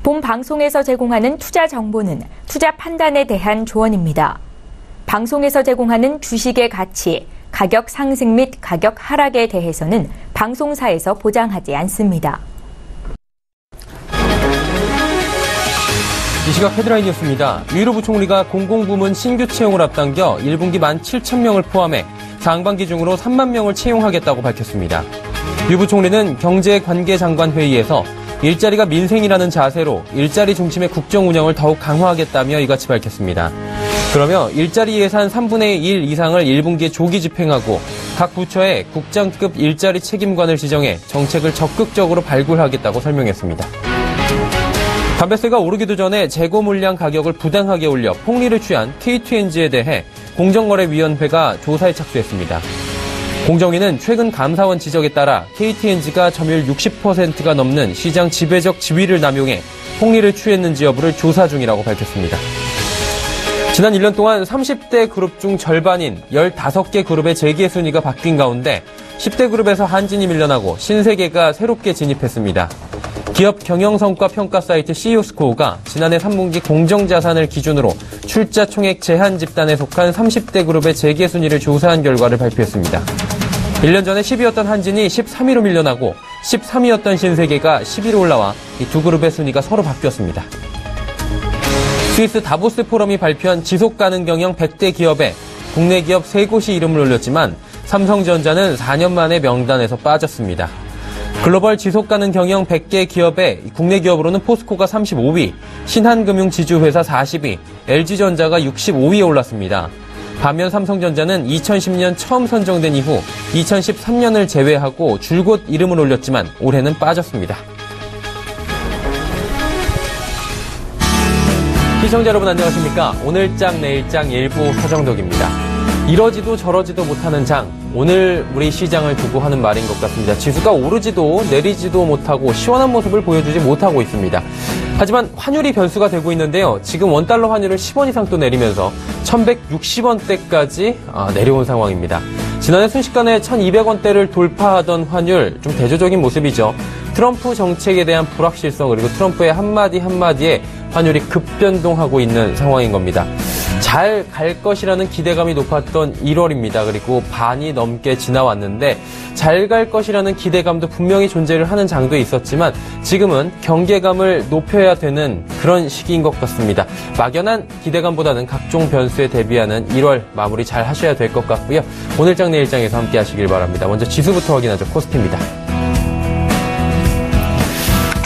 본 방송에서 제공하는 투자 정보는 투자 판단에 대한 조언입니다. 방송에서 제공하는 주식의 가치, 가격 상승 및 가격 하락에 대해서는 방송사에서 보장하지 않습니다. 이 시각 헤드라인 뉴스입니다. 유일호 부총리가 공공부문 신규 채용을 앞당겨 1분기 17,000명을 포함해 상반기 중으로 3만 명을 채용하겠다고 밝혔습니다. 유 부총리는 경제관계장관 회의에서 일자리가 민생이라는 자세로 일자리 중심의 국정 운영을 더욱 강화하겠다며 이같이 밝혔습니다. 그러며 일자리 예산 3분의 1 이상을 1분기에 조기 집행하고 각 부처에 국장급 일자리 책임관을 지정해 정책을 적극적으로 발굴하겠다고 설명했습니다. 담배세가 오르기도 전에 재고 물량 가격을 부당하게 올려 폭리를 취한 KTNG에 대해 공정거래위원회가 조사에 착수했습니다. 공정위는 최근 감사원 지적에 따라 KTNG가 점유율 60%가 넘는 시장 지배적 지위를 남용해 폭리를 취했는지 여부를 조사 중이라고 밝혔습니다. 지난 1년 동안 30대 그룹 중 절반인 15개 그룹의 재계 순위가 바뀐 가운데 10대 그룹에서 한진이 밀려나고 신세계가 새롭게 진입했습니다. 기업 경영성과 평가 사이트 CEO스코어가 지난해 3분기 공정자산을 기준으로 출자 총액 제한 집단에 속한 30대 그룹의 재계 순위를 조사한 결과를 발표했습니다. 1년 전에 10위였던 한진이 13위로 밀려나고 13위였던 신세계가 10위로 올라와 이 두 그룹의 순위가 서로 바뀌었습니다. 스위스 다보스 포럼이 발표한 지속가능 경영 100대 기업에 국내 기업 3곳이 이름을 올렸지만 삼성전자는 4년 만에 명단에서 빠졌습니다. 글로벌 지속가능 경영 100개 기업에 국내 기업으로는 포스코가 35위, 신한금융지주회사 40위, LG전자가 65위에 올랐습니다. 반면 삼성전자는 2010년 처음 선정된 이후 2013년을 제외하고 줄곧 이름을 올렸지만 올해는 빠졌습니다. 시청자 여러분 안녕하십니까? 오늘장 내일장 일부 서정덕입니다. 이러지도 저러지도 못하는 장, 오늘 우리 시장을 두고 하는 말인 것 같습니다. 지수가 오르지도 내리지도 못하고 시원한 모습을 보여주지 못하고 있습니다. 하지만 환율이 변수가 되고 있는데요. 지금 원달러 환율을 10원 이상 또 내리면서 1160원대까지 내려온 상황입니다. 지난해 순식간에 1200원대를 돌파하던 환율 좀 대조적인 모습이죠. 트럼프 정책에 대한 불확실성 그리고 트럼프의 한마디 한마디에 환율이 급변동하고 있는 상황인 겁니다. 잘 갈 것이라는 기대감이 높았던 1월입니다. 그리고 반이 넘게 지나왔는데 잘 갈 것이라는 기대감도 분명히 존재를 하는 장도 있었지만 지금은 경계감을 높여야 되는 그런 시기인 것 같습니다. 막연한 기대감보다는 각종 변수에 대비하는 1월 마무리 잘 하셔야 될 것 같고요. 오늘장 내일장에서 함께 하시길 바랍니다. 먼저 지수부터 확인하죠. 코스피입니다.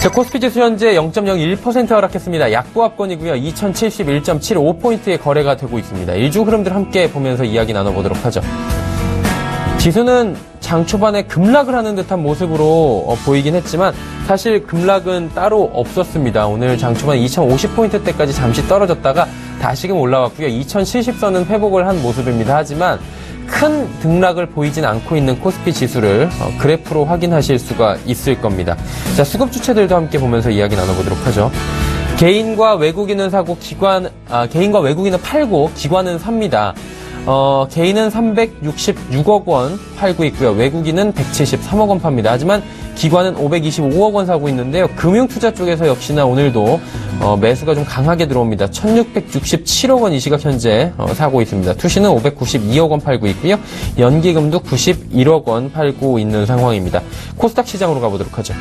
자, 코스피 지수 현재 0.01% 하락했습니다. 약보합권이고요. 2071.75포인트의 거래가 되고 있습니다. 일주 흐름들 함께 보면서 이야기 나눠보도록 하죠. 지수는 장 초반에 급락을 하는 듯한 모습으로 보이긴 했지만 사실 급락은 따로 없었습니다. 오늘 장 초반 2050포인트대까지 잠시 떨어졌다가 다시금 올라왔고요. 2070선은 회복을 한 모습입니다. 하지만 큰 등락을 보이진 않고 있는 코스피 지수를 그래프로 확인하실 수가 있을 겁니다. 자, 수급 주체들도 함께 보면서 이야기 나눠보도록 하죠. 개인과 외국인은 사고 개인과 외국인은 팔고 기관은 삽니다. 개인은 366억 원 팔고 있고요. 외국인은 173억 원 팝니다. 하지만 기관은 525억 원 사고 있는데요. 금융투자 쪽에서 역시나 오늘도 매수가 좀 강하게 들어옵니다. 1667억 원 이 시각 현재 사고 있습니다. 투시는 592억 원 팔고 있고요. 연기금도 91억 원 팔고 있는 상황입니다. 코스닥 시장으로 가보도록 하죠.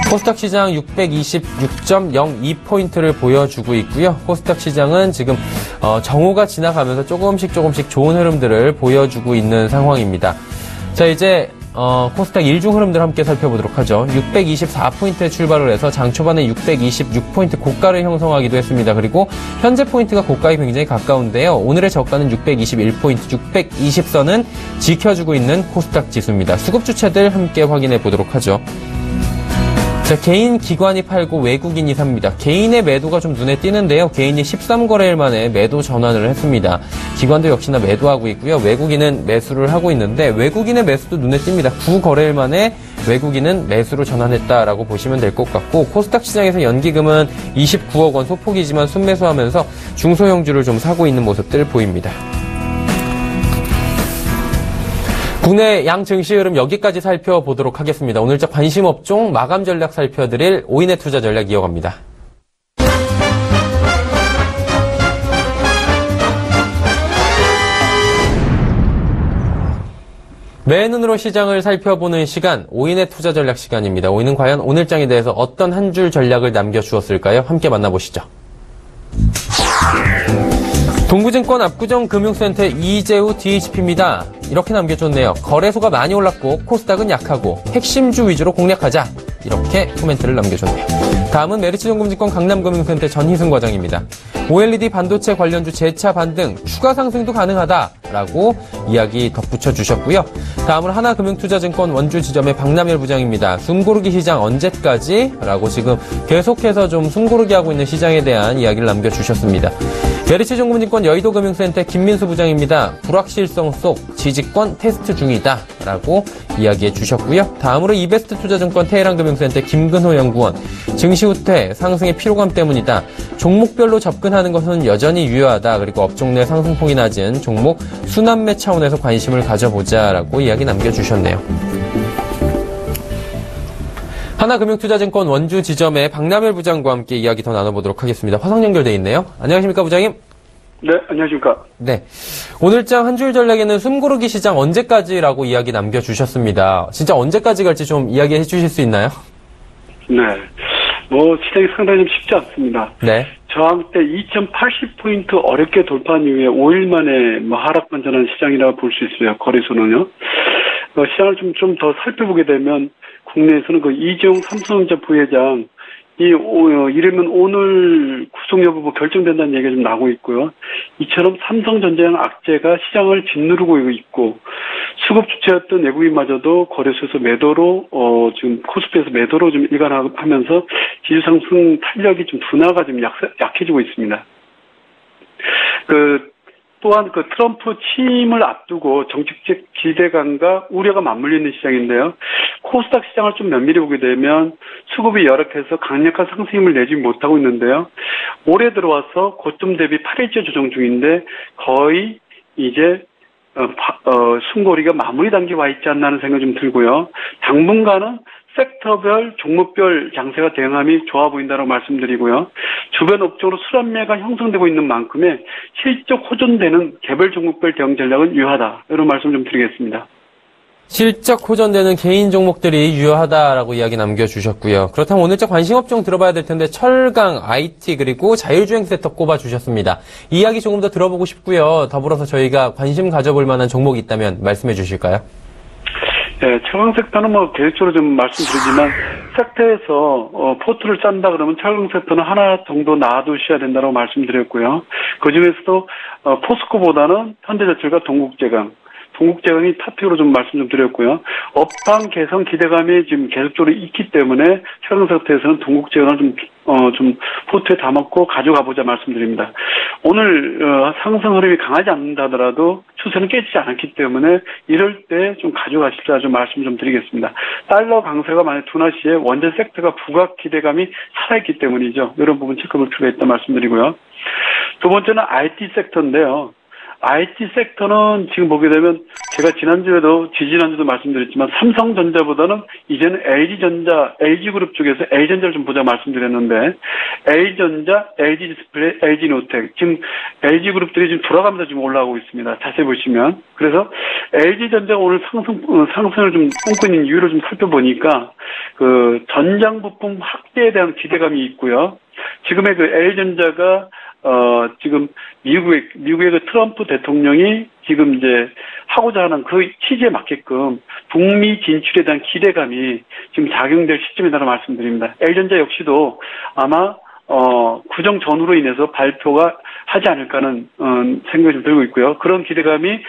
코스닥 시장 626.02포인트를 보여주고 있고요. 코스닥 시장은 지금 정오가 지나가면서 조금씩 좋은 흐름들을 보여주고 있는 상황입니다. 자, 이제 코스닥 일중 흐름들 함께 살펴보도록 하죠. 624포인트에 출발을 해서 장 초반에 626포인트 고가를 형성하기도 했습니다. 그리고 현재 포인트가 고가에 굉장히 가까운데요. 오늘의 저가는 621포인트, 620선은 지켜주고 있는 코스닥 지수입니다. 수급 주체들 함께 확인해 보도록 하죠. 자, 개인 기관이 팔고 외국인이 삽니다. 개인의 매도가 좀 눈에 띄는데요. 개인이 13거래일 만에 매도 전환을 했습니다. 기관도 역시나 매도하고 있고요. 외국인은 매수를 하고 있는데 외국인의 매수도 눈에 띕니다. 9거래일 만에 외국인은 매수로 전환했다라고 보시면 될 것 같고 코스닥 시장에서 연기금은 29억 원 소폭이지만 순매수하면서 중소형주를 좀 사고 있는 모습들 보입니다. 국내 양 증시 흐름 여기까지 살펴보도록 하겠습니다. 오늘자 관심 업종 마감 전략 살펴드릴 오인의 투자 전략 이어갑니다. 맨눈으로 시장을 살펴보는 시간, 오인의 투자 전략 시간입니다. 오인은 과연 오늘장에 대해서 어떤 한 줄 전략을 남겨주었을까요? 함께 만나보시죠. 동부증권 압구정 금융센터 이재우 DHP입니다. 이렇게 남겨줬네요. 거래소가 많이 올랐고 코스닥은 약하고 핵심주 위주로 공략하자. 이렇게 코멘트를 남겨줬네요. 다음은 메리츠증권증권 강남금융센터 전희승 과장입니다. OLED 반도체 관련주 재차 반등, 추가 상승도 가능하다라고 이야기 덧붙여 주셨고요. 다음은 하나금융투자증권 원주지점의 박남열 부장입니다. 숨고르기 시장 언제까지? 라고 지금 계속해서 좀 숨고르기 하고 있는 시장에 대한 이야기를 남겨주셨습니다. 메리츠증권증권 여의도금융센터 김민수 부장입니다. 불확실성 속 지지권 테스트 중이다 라고 이야기해 주셨고요. 다음으로 이베스트 투자증권 테헤란금융센터 김근호 연구원, 증시 후퇴 상승의 피로감 때문이다. 종목별로 접근하는 것은 여전히 유효하다. 그리고 업종 내 상승폭이 낮은 종목 순환매 차원에서 관심을 가져보자라고 이야기 남겨주셨네요. 하나금융투자증권 원주지점의 박남열 부장과 함께 이야기 더 나눠보도록 하겠습니다. 화상 연결돼 있네요. 안녕하십니까 부장님? 네, 안녕하십니까? 네, 오늘장 한 줄 전략에는 숨고르기 시장 언제까지라고 이야기 남겨주셨습니다. 진짜 언제까지 갈지 좀 이야기해 주실 수 있나요? 네, 시장이 상당히 좀 쉽지 않습니다. 네. 저항 때 2080포인트 어렵게 돌파한 이후에 5일 만에 하락 반전한 시장이라고 볼 수 있어요. 거래소는요. 시장을 좀 더 살펴보게 되면 국내에서는 이재용 삼성전자 부회장 이러면 오늘 구속 여부 결정된다는 얘기가 좀 나오고 있고요. 이처럼 삼성전자형 악재가 시장을 짓누르고 있고 수급 주체였던 외국인마저도 거래소에서 매도로 지금 코스피에서 매도로 좀 일관하면서 지수 상승 탄력이 좀 둔화가 좀 약해지고 있습니다. 또한 트럼프 취임을 앞두고 정책적 기대감과 우려가 맞물리는 시장인데요. 코스닥 시장을 좀 면밀히 보게 되면 수급이 열악해서 강력한 상승 힘을 내지 못하고 있는데요. 올해 들어와서 고점 대비 8일째 조정 중인데 거의 이제 숨고리가 마무리 단계에 와 있지 않나 하는 생각이 좀 들고요. 당분간은 섹터별, 종목별 장세가 대응함이 좋아 보인다고 말씀드리고요. 주변 업종으로 순환매가 형성되고 있는 만큼의 실적 호전되는 개별 종목별 대응 전략은 유효하다. 이런 말씀 좀 드리겠습니다. 실적 호전되는 개인 종목들이 유효하다라고 이야기 남겨주셨고요. 그렇다면 오늘자 관심 업종 들어봐야 될 텐데 철강, IT 그리고 자율주행 섹터 꼽아주셨습니다. 이야기 조금 더 들어보고 싶고요. 더불어서 저희가 관심 가져볼 만한 종목이 있다면 말씀해 주실까요? 네, 철강 섹터는 계획적으로 좀 말씀드리지만 섹터에서 포트를 짠다 그러면 철강 섹터는 하나 정도 놔두셔야 된다고 말씀드렸고요. 그 중에서도 포스코보다는 현대제철과 동국제강이 탑픽으로 좀 말씀 좀 드렸고요. 업황 개선 기대감이 지금 계속적으로 있기 때문에 철강 섹터에서는 동국제강을 좀 포트에 담았고 가져가 보자 말씀드립니다. 오늘 상승 흐름이 강하지 않는다 하더라도 추세는 깨지지 않았기 때문에 이럴 때 좀 가져가시자 좀 말씀 좀 드리겠습니다. 달러 강세가 만약 둔화 시에 원재 섹터가 부각 기대감이 살아있기 때문이죠. 이런 부분 체크볼 필요가 있다 말씀드리고요. 두 번째는 IT 섹터인데요. IT 섹터는 지금 보게 되면 제가 지지난주도 말씀드렸지만 삼성전자보다는 이제는 LG그룹 쪽에서 A전자를 좀 보자 말씀드렸는데 A전자, LG디스플레이, LG노텍 지금 LG그룹들이 지금 돌아가면서 지금 올라오고 있습니다. 자세히 보시면. 그래서 LG전자가 오늘 상승을 좀 꿈꾸고 있는 이유를 좀 살펴보니까 전장 부품 확대에 대한 기대감이 있고요. 지금의 L전자가 지금 미국의 트럼프 대통령이 지금 이제 하고자 하는 그 취지에 맞게끔 북미 진출에 대한 기대감이 지금 작용될 시점이라고 말씀드립니다. L전자 역시도 아마 구정 전후로 인해서 발표가 하지 않을까 하는 생각이 좀 들고 있고요. 그런 기대감이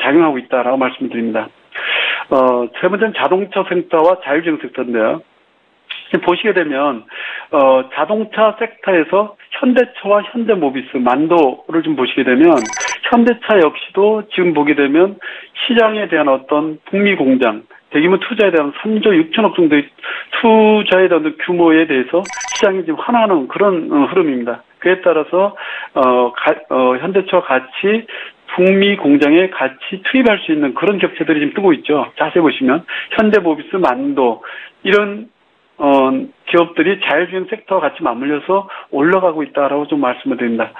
작용하고 있다라고 말씀드립니다. 세 번째는 자동차 섹터와 자율주행 섹터인데요. 보시게 되면 자동차 섹터에서 현대차와 현대모비스, 만도를 좀 보시게 되면 현대차 역시도 지금 보게 되면 시장에 대한 어떤 북미 공장, 대규모 투자에 대한 3조 6천억 정도의 투자에 대한 규모에 대해서 시장이 지금 환호하는 그런 흐름입니다. 그에 따라서 현대차와 같이 북미 공장에 같이 투입할 수 있는 그런 격체들이 지금 뜨고 있죠. 자세히 보시면 현대모비스, 만도 이런 기업들이 자율주행 섹터와 같이 맞물려서 올라가고 있다라고 좀 말씀을 드립니다.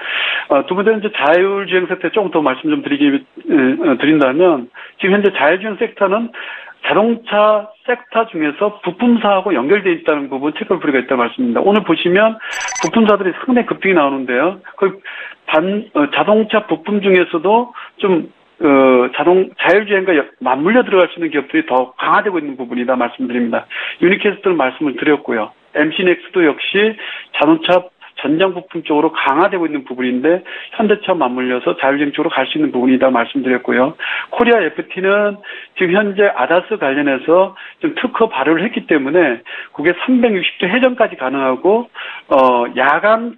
두 번째는 이제 자율주행 섹터에 조금 더 말씀 좀 드린다면 지금 현재 자율주행 섹터는 자동차 섹터 중에서 부품사하고 연결되어 있다는 부분 체크할 필요가 있다고 말씀입니다. 오늘 보시면 부품사들이 상당히 급등이 나오는데요. 자동차 부품 중에서도 좀 자율주행과 맞물려 들어갈 수 있는 기업들이 더 강화되고 있는 부분이다 말씀드립니다. 유니캐스트는 말씀을 드렸고요. MC넥스도 역시 자동차 전장 부품 쪽으로 강화되고 있는 부분인데 현대차와 맞물려서 자율주행 쪽으로 갈 수 있는 부분이다 말씀드렸고요. 코리아 FT는 지금 현재 아다스 관련해서 좀 특허 발효를 했기 때문에 그게 360도 회전까지 가능하고 야간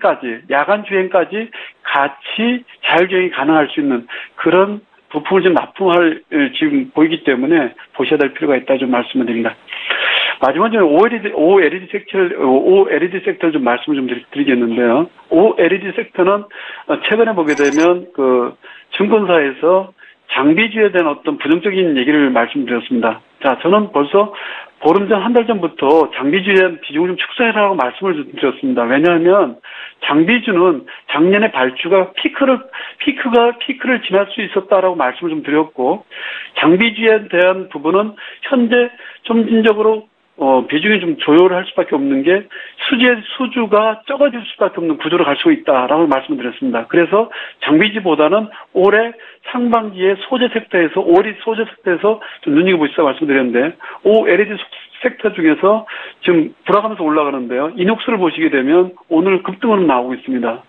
주행까지 같이 자율주행이 가능할 수 있는 그런 부품을 좀 납품할 지금 보이기 때문에 보셔야 될 필요가 있다 좀 말씀을 드립니다. 마지막으로 OLED 섹터를 좀 말씀을 좀 드리겠는데요. OLED 섹터는 최근에 보게 되면 증권사에서 장비주에 대한 어떤 부정적인 얘기를 말씀드렸습니다. 자, 저는 벌써 보름 전, 한 달 전부터 장비주에 대한 비중을 좀 축소해라고 말씀을 드렸습니다. 왜냐하면 장비주는 작년에 발주가 피크를 지날 수 있었다라고 말씀을 좀 드렸고, 장비주에 대한 부분은 현재 점진적으로 비중이 좀 조율을 할 수밖에 없는 게 수주가 적어질 수밖에 없는 구조로 갈 수 있다라고 말씀을 드렸습니다. 그래서 장비주보다는 올해 상반기에 OLED 소재 섹터에서 좀 눈여겨보시라고 말씀드렸는데, OLED 섹터 중에서 지금 돌아가면서 올라가는데요. 이녹스를 보시게 되면 오늘 급등으로 나오고 있습니다.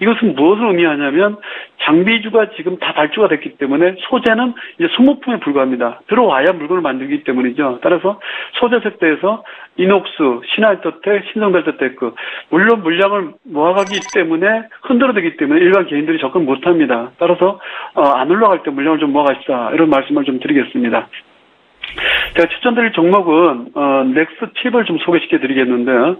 이것은 무엇을 의미하냐면 장비주가 지금 다 발주가 됐기 때문에 소재는 이제 소모품에 불과합니다. 들어와야 물건을 만들기 때문이죠. 따라서 소재 섹터에서 이녹스, 신화인터텍, 신성벨트테크 물론 물량을 모아가기 때문에 흔들어대기 때문에 일반 개인들이 접근 못합니다. 따라서 안 올라갈 때 물량을 좀 모아가시다 이런 말씀을 좀 드리겠습니다. 제가 추천드릴 종목은 넥스트 칩을 좀 소개시켜 드리겠는데요.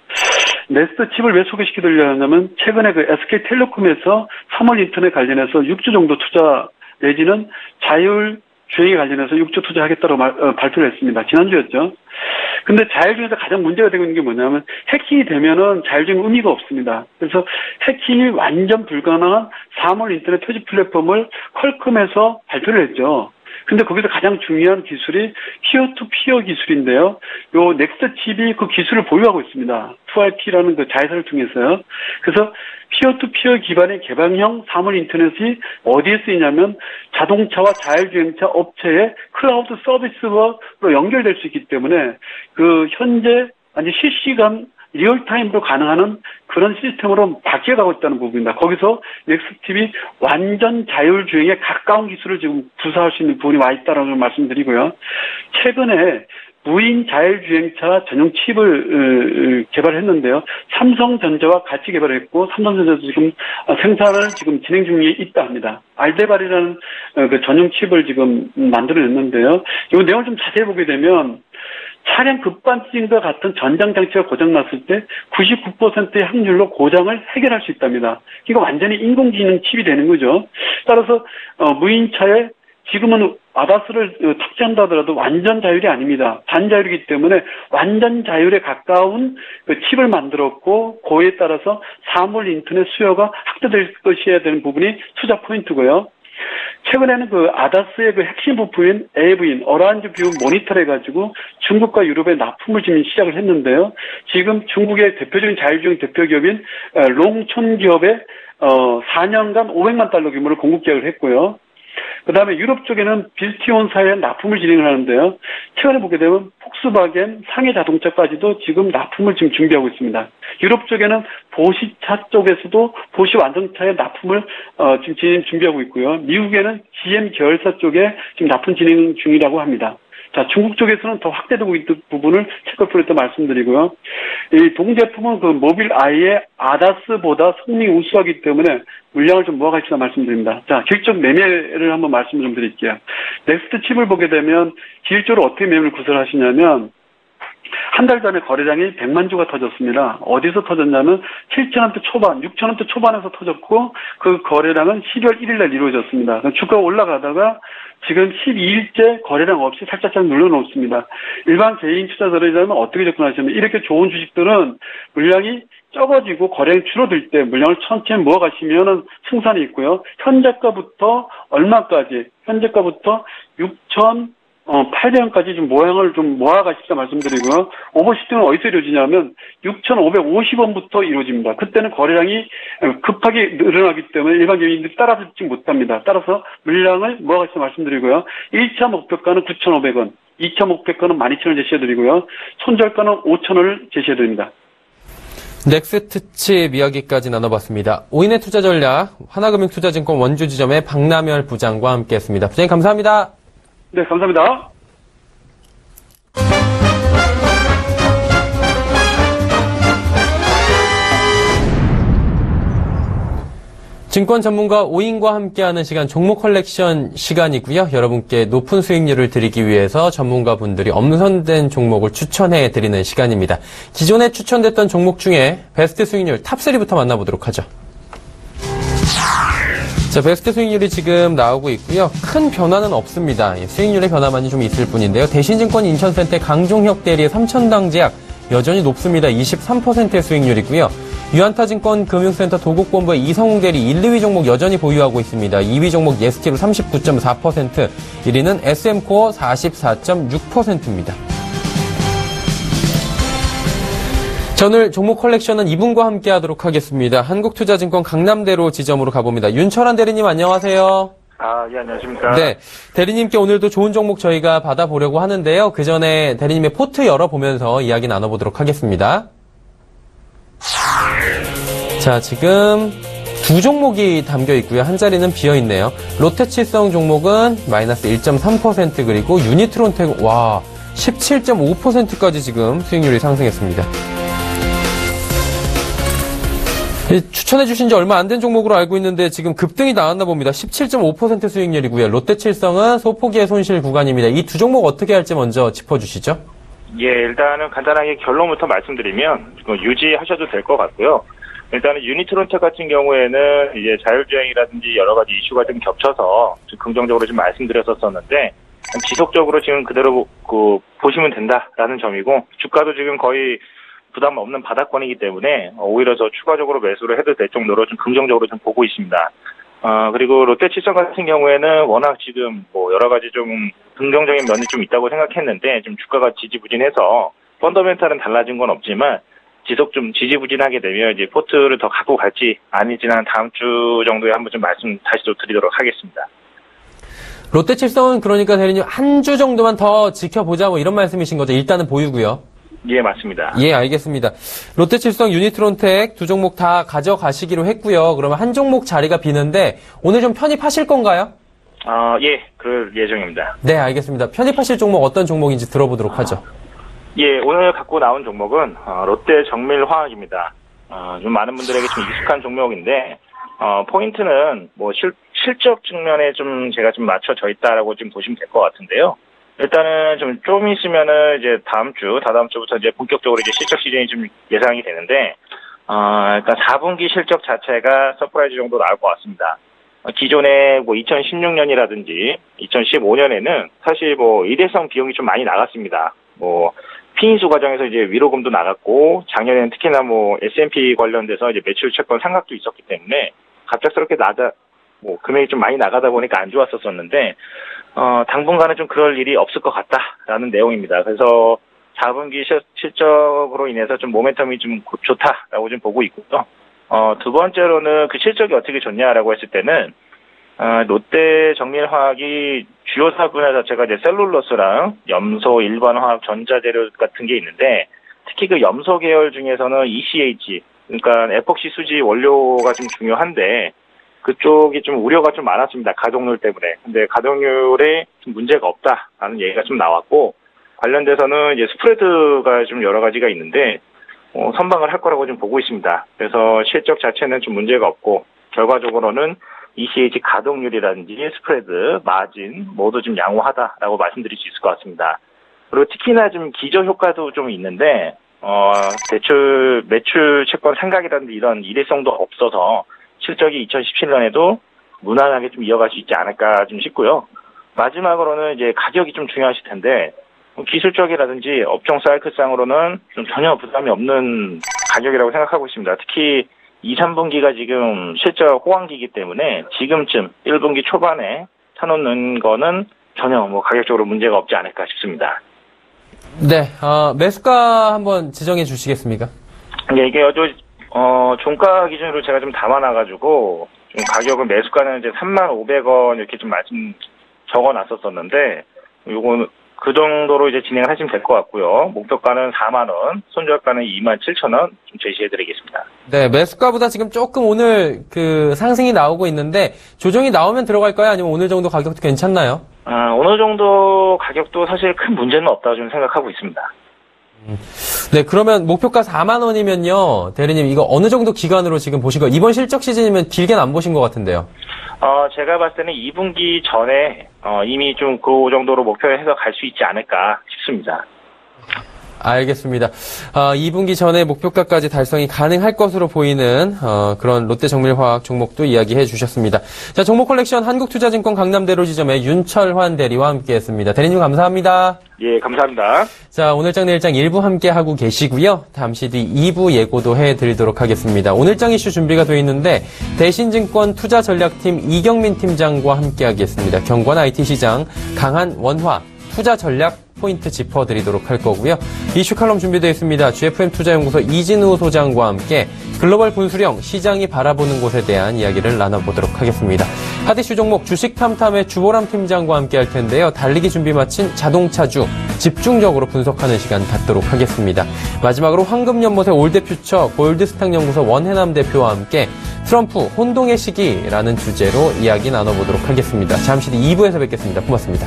넥스트 칩을 왜 소개시켜 드리려냐면 최근에 SK텔레콤에서 3월 인터넷 관련해서 6조 정도 투자 내지는 자율주행에 관련해서 6조 투자하겠다고 발표를 했습니다. 지난주였죠. 근데 자율주행에서 가장 문제가 되고 있는 게 뭐냐면 해킹이 되면은 자율주행 의미가 없습니다. 그래서 해킹이 완전 불가능한 3월 인터넷 표지 플랫폼을 퀄컴에서 발표를 했죠. 근데 거기서 가장 중요한 기술이 피어-투-피어 기술인데요. 요 넥스트 칩이 그 기술을 보유하고 있습니다. 2IP라는 그 자회사를 통해서요. 그래서 피어-투-피어 기반의 개방형 사물 인터넷이 어디에 쓰이냐면 자동차와 자율주행차 업체의 클라우드 서비스로 연결될 수 있기 때문에 현재 아니 실시간 리얼타임으로 가능한 그런 시스템으로 바뀌어가고 있다는 부분입니다. 거기서 넥스트칩이 완전 자율주행에 가까운 기술을 지금 구사할 수 있는 부분이 와 있다는 걸 말씀드리고요. 최근에 무인 자율주행차 전용 칩을 개발했는데요. 삼성전자와 같이 개발했고 삼성전자도 지금 생산을 지금 진행 중에 있다 합니다. 알데바리라는 그 전용 칩을 지금 만들어냈는데요. 이 내용을 좀 자세히 보게 되면 차량 급반진과 같은 전장장치가 고장났을 때 99%의 확률로 고장을 해결할 수 있답니다. 이거 완전히 인공지능 칩이 되는 거죠. 따라서 무인차에 지금은 아다스를 탑재한다 하더라도 완전 자율이 아닙니다. 반자율이기 때문에 완전 자율에 가까운 그 칩을 만들었고 그에 따라서 사물 인터넷 수요가 확대될 것이어야 되는 부분이 투자 포인트고요. 최근에는 아다스의 핵심 부품인 AV인 어라운드 뷰 모니터를 해가지고 중국과 유럽에 납품을 지금 시작을 했는데요. 지금 중국의 대표적인 자율주행 대표 기업인 롱촌 기업에 4년간 500만 달러 규모를 공급 계약을 했고요. 그 다음에 유럽 쪽에는 빌티온사에 납품을 진행을 하는데요. 최근에 보게 되면 폭스바겐, 상해 자동차까지도 지금 납품을 지금 준비하고 있습니다. 유럽 쪽에는 보시차 쪽에서도 보시 완성차에 납품을 지금 준비하고 있고요. 미국에는 GM 계열사 쪽에 지금 납품 진행 중이라고 합니다. 자, 중국 쪽에서는 더 확대되고 있는 부분을 체크풀에서 말씀드리고요. 이 동제품은 모빌 I의 아다스보다 성능이 우수하기 때문에 물량을 좀 모아가시다 말씀드립니다. 자, 기술적 매매를 한번 말씀을 좀 드릴게요. 넥스트 칩을 보게 되면 기술적으로 어떻게 매매를 구설하시냐면 한 달 전에 거래량이 100만 주가 터졌습니다. 어디서 터졌냐면 7,000원대 초반, 6,000원대 초반에서 터졌고 그 거래량은 12월 1일 날 이루어졌습니다. 주가가 올라가다가 지금 12일째 거래량 없이 살짝살짝 눌러놓습니다. 일반 개인 투자자라면 어떻게 접근하시냐면 이렇게 좋은 주식들은 물량이 적어지고 거래량이 줄어들 때 물량을 천천히 모아가시면 승산이 있고요. 현재가부터 얼마까지? 현재가부터 6,800원까지 좀 모양을 좀 모아가십사 말씀드리고요. 오버슈팅은 어디서 이루어지냐면 6,550원부터 이루어집니다. 그때는 거래량이 급하게 늘어나기 때문에 일반 개인들이 따라잡지 못합니다. 따라서 물량을 모아가십사 말씀드리고요. 1차 목표가는 9,500원, 2차 목표가는 12,000원 제시해드리고요. 손절가는 5,000원을 제시해드립니다. 넥스트칩 이야기까지 나눠봤습니다. 오인의 투자 전략, 하나금융투자증권 원주지점의 박남열 부장과 함께했습니다. 부장님 감사합니다. 네, 감사합니다. 증권 전문가 오인과 함께하는 시간 종목 컬렉션 시간이고요. 여러분께 높은 수익률을 드리기 위해서 전문가분들이 엄선된 종목을 추천해 드리는 시간입니다. 기존에 추천됐던 종목 중에 베스트 수익률 탑3부터 만나보도록 하죠. 자, 베스트 수익률이 지금 나오고 있고요. 큰 변화는 없습니다. 수익률의 변화만이 좀 있을 뿐인데요. 대신증권 인천센터 강종혁 대리의 삼천당제약 여전히 높습니다. 23%의 수익률이고요. 유한타증권 금융센터 도곡본부의 이성웅 대리 1, 2위 종목 여전히 보유하고 있습니다. 2위 종목 예스티로 39.4%, 1위는 SM코어 44.6%입니다. 자, 오늘 종목 컬렉션은 이분과 함께 하도록 하겠습니다. 한국투자증권 강남대로 지점으로 가봅니다. 윤철한 대리님 안녕하세요. 예, 안녕하십니까. 네, 대리님께 오늘도 좋은 종목 저희가 받아보려고 하는데요. 그 전에 대리님의 포트 열어보면서 이야기 나눠보도록 하겠습니다. 자, 지금 두 종목이 담겨 있고요. 한 자리는 비어 있네요. 롯데칠성 종목은 마이너스 1.3% 그리고 유니트론텍 17.5%까지 지금 수익률이 상승했습니다. 추천해 주신 지 얼마 안 된 종목으로 알고 있는데 지금 급등이 나왔나 봅니다. 17.5% 수익률이고요. 롯데칠성은 소폭의 손실 구간입니다. 이 두 종목 어떻게 할지 먼저 짚어주시죠. 예, 일단은 간단하게 결론부터 말씀드리면 유지하셔도 될 것 같고요. 일단은 유니트론텍 같은 경우에는 이제 자율주행이라든지 여러 가지 이슈가 좀 겹쳐서 좀 긍정적으로 좀 말씀드렸었는데 지속적으로 지금 그대로 보시면 된다라는 점이고 주가도 지금 거의 부담 없는 바닥권이기 때문에 오히려 더 추가적으로 매수를 해도 될 정도로 좀 긍정적으로 좀 보고 있습니다. 그리고 롯데칠성 같은 경우에는 워낙 지금 여러 가지 좀 긍정적인 면이 좀 있다고 생각했는데 좀 주가가 지지부진해서 펀더멘탈은 달라진 건 없지만 지속 좀 지지부진하게 되면 이제 포트를 더 갖고 갈지 아니지는 다음 주 정도에 한번 좀 말씀 다시 또 드리도록 하겠습니다. 롯데칠성은 그러니까 대리님 한 주 정도만 더 지켜보자 이런 말씀이신 거죠? 일단은 보유고요. 예, 맞습니다. 예, 알겠습니다. 롯데칠성, 유니트론텍 두 종목 다 가져가시기로 했고요. 그러면 한 종목 자리가 비는데 오늘 좀 편입하실 건가요? 예, 그럴 예정입니다. 네, 알겠습니다. 편입하실 종목 어떤 종목인지 들어보도록 하죠. 예, 오늘 갖고 나온 종목은 롯데 정밀화학입니다. 좀 많은 분들에게 좀 익숙한 종목인데 포인트는 실적 측면에 좀 제가 좀 맞춰져 있다라고 좀 보시면 될 것 같은데요. 일단은 좀 있으면은 이제 다다음 주부터 이제 본격적으로 이제 실적 시즌이 좀 예상이 되는데, 일단 4분기 실적 자체가 서프라이즈 정도 나올 것 같습니다. 기존에 2016년이라든지 2015년에는 사실 일회성 비용이 좀 많이 나갔습니다. 피인수 과정에서 이제 위로금도 나갔고, 작년에는 특히나 S&P 관련돼서 이제 매출 채권 상각도 있었기 때문에 갑작스럽게 금액이 좀 많이 나가다 보니까 안 좋았었는데, 당분간은 좀 그럴 일이 없을 것 같다라는 내용입니다. 그래서 4분기 실적으로 인해서 좀 모멘텀이 좀 좋다라고 좀 보고 있고요. 두 번째로는 그 실적이 어떻게 좋냐라고 했을 때는, 롯데 정밀화학이 주요 사업 분야 자체가 이제 셀룰로스랑 염소, 일반화학, 전자재료 같은 게 있는데, 특히 그 염소 계열 중에서는 ECH, 그러니까 에폭시 수지 원료가 좀 중요한데, 그쪽이 좀 우려가 좀 많았습니다. 가동률 때문에. 근데 가동률에 좀 문제가 없다라는 얘기가 좀 나왔고, 관련돼서는 이제 스프레드가 좀 여러 가지가 있는데, 선방을 할 거라고 좀 보고 있습니다. 그래서 실적 자체는 좀 문제가 없고, 결과적으로는 ECH 가동률이라든지 스프레드, 마진 모두 좀 양호하다라고 말씀드릴 수 있을 것 같습니다. 그리고 특히나 좀 기저 효과도 좀 있는데 매출 채권 상각이라든지 이런 일회성도 없어서 실적이 2017년에도 무난하게 좀 이어갈 수 있지 않을까 좀 싶고요. 마지막으로는 이제 가격이 좀 중요하실 텐데 기술적이라든지 업종 사이클상으로는 좀 전혀 부담이 없는 가격이라고 생각하고 있습니다. 특히 2, 3분기가 지금 실적 호황기이기 때문에 지금쯤 1분기 초반에 사놓는 거는 전혀 뭐 가격적으로 문제가 없지 않을까 싶습니다. 네, 매수가 한번 지정해 주시겠습니까? 네, 이게 종가 기준으로 제가 좀 담아놔가지고 좀 가격은 매수가는 이제 35,000원 이렇게 좀 말씀 적어놨었었는데 요거는 그 정도로 이제 진행을 하시면 될 것 같고요. 목표가는 4만원, 손절가는 27,000원 좀 제시해드리겠습니다. 네, 매수가보다 지금 조금 오늘 그 상승이 나오고 있는데 조정이 나오면 들어갈까요? 아니면 오늘 정도 가격도 괜찮나요? 어느 정도 가격도 사실 큰 문제는 없다고 좀 생각하고 있습니다. 네, 그러면 목표가 4만 원이면요. 대리님, 이거 어느 정도 기간으로 지금 보신 거예요? 이번 실적 시즌이면 길게는 안 보신 것 같은데요. 제가 봤을 때는 2분기 전에 이미 좀 그 정도로 목표해서 갈 수 있지 않을까 싶습니다. 알겠습니다. 2분기 전에 목표가까지 달성이 가능할 것으로 보이는 그런 롯데정밀화학 종목도 이야기해 주셨습니다. 자, 종목 컬렉션 한국투자증권 강남대로 지점의 윤철환 대리와 함께했습니다. 대리님 감사합니다. 예, 감사합니다. 자, 오늘장 내일장 1부 함께하고 계시고요. 잠시 뒤 2부 예고도 해드리도록 하겠습니다. 오늘장 이슈 준비가 되어 있는데 대신증권 투자전략팀 이경민 팀장과 함께하겠습니다. 경관 IT시장 강한 원화 투자 전략 포인트 짚어드리도록 할 거고요. 이슈 칼럼 준비되어 있습니다. GFM 투자연구소 이진우 소장과 함께 글로벌 분수령 시장이 바라보는 곳에 대한 이야기를 나눠보도록 하겠습니다. 하디슈 종목 주식 탐탐의 주보람 팀장과 함께 할 텐데요. 달리기 준비 마친 자동차주 집중적으로 분석하는 시간 갖도록 하겠습니다. 마지막으로 황금연못의 올드퓨처 골드스탁연구소 원해남 대표와 함께 트럼프 혼동의 시기라는 주제로 이야기 나눠보도록 하겠습니다. 잠시 뒤 2부에서 뵙겠습니다. 고맙습니다.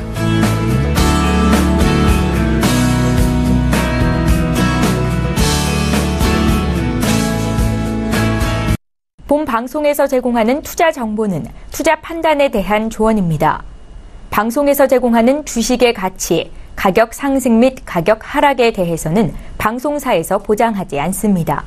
본 방송에서 제공하는 투자 정보는 투자 판단에 대한 조언입니다. 방송에서 제공하는 주식의 가치, 가격 상승 및 가격 하락에 대해서는 방송사에서 보장하지 않습니다.